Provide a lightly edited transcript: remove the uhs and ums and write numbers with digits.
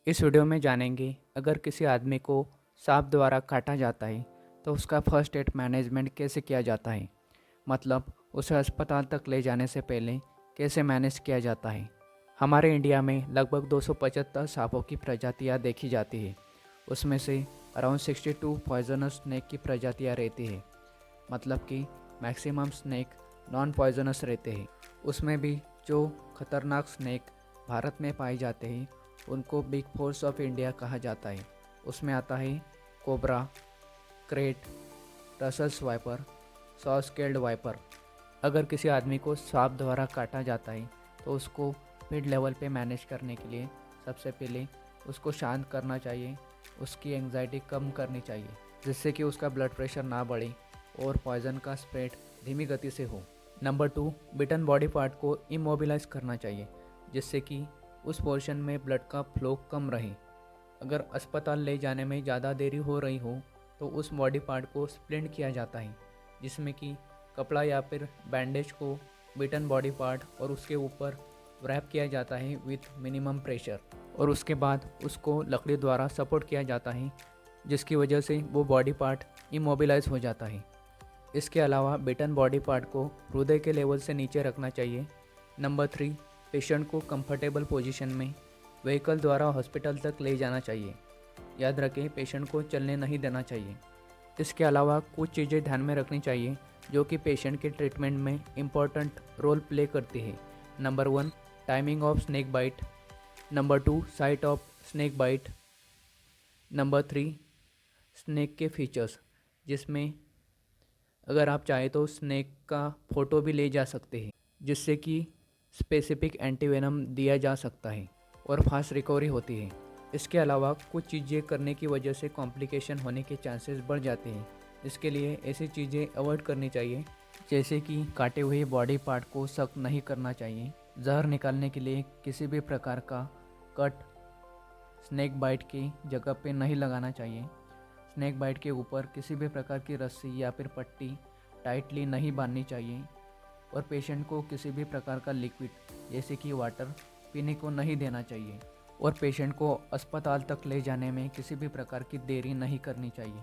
इस वीडियो में जानेंगे अगर किसी आदमी को सांप द्वारा काटा जाता है तो उसका फर्स्ट एड मैनेजमेंट कैसे किया जाता है। मतलब उसे अस्पताल तक ले जाने से पहले कैसे मैनेज किया जाता है। हमारे इंडिया में लगभग 275 सांपों की प्रजातियां देखी जाती है। उसमें से अराउंड 62 पॉइजनस स्नेक की प्रजातियां रहती है। मतलब कि मैक्सिमम स्नेक नॉन पॉइजनस रहते हैं। उसमें भी जो खतरनाक स्नेक भारत में पाए जाते हैं उनको बिग फोर्स ऑफ इंडिया कहा जाता है। उसमें आता है cobra, crate, Russell's wiper, saw scaled viper. अगर किसी आदमी को सांप द्वारा काटा जाता है तो उसको मिड लेवल पे मैनेज करने के लिए सबसे पहले उसको शांत करना चाहिए, उसकी एंग्जाइटी कम करनी चाहिए जिससे कि उसका ब्लड प्रेशर ना बढ़े और पॉइजन का स्प्रेड धीमी गति से हो। नंबर 2, बिटन बॉडी पार्ट को इमोबिलाइज करना चाहिए जिससे कि उस पोर्शन में ब्लड का फ्लो कम रहे। अगर अस्पताल ले जाने में ज़्यादा देरी हो रही हो तो उस बॉडी पार्ट को स्प्लिंट किया जाता है जिसमें कि कपड़ा या फिर बैंडेज को बिटन बॉडी पार्ट और उसके ऊपर रैप किया जाता है विथ मिनिमम प्रेशर, और उसके बाद उसको लकड़ी द्वारा सपोर्ट किया जाता है जिसकी वजह से वो बॉडी पार्ट इमोबिलाइज हो जाता है। इसके अलावा बिटन बॉडी पार्ट को हृदय के लेवल से नीचे रखना चाहिए। नंबर 3, पेशेंट को कंफर्टेबल पोजीशन में व्हीकल द्वारा हॉस्पिटल तक ले जाना चाहिए। याद रखें, पेशेंट को चलने नहीं देना चाहिए। इसके अलावा कुछ चीज़ें ध्यान में रखनी चाहिए जो कि पेशेंट के ट्रीटमेंट में इम्पॉर्टेंट रोल प्ले करती है। Number 1, timing of snake bite. Number 2, site of snake bite. Number 3, snake के फीचर्स, जिसमें अगर आप चाहें तो स्नेक का फ़ोटो भी ले जा सकते हैं जिससे कि स्पेसिफिक एंटीवेनम दिया जा सकता है और फास्ट रिकवरी होती है। इसके अलावा कुछ चीज़ें करने की वजह से कॉम्प्लिकेशन होने के चांसेस बढ़ जाते हैं। इसके लिए ऐसी चीज़ें अवॉइड करनी चाहिए जैसे कि काटे हुए बॉडी पार्ट को सख्त नहीं करना चाहिए। जहर निकालने के लिए किसी भी प्रकार का कट स्नेक बाइट की जगह पे नहीं लगाना चाहिए। स्नेक बाइट के ऊपर किसी भी प्रकार की रस्सी या फिर पट्टी टाइटली नहीं बांधनी चाहिए और पेशेंट को किसी भी प्रकार का लिक्विड जैसे कि वाटर पीने को नहीं देना चाहिए और पेशेंट को अस्पताल तक ले जाने में किसी भी प्रकार की देरी नहीं करनी चाहिए।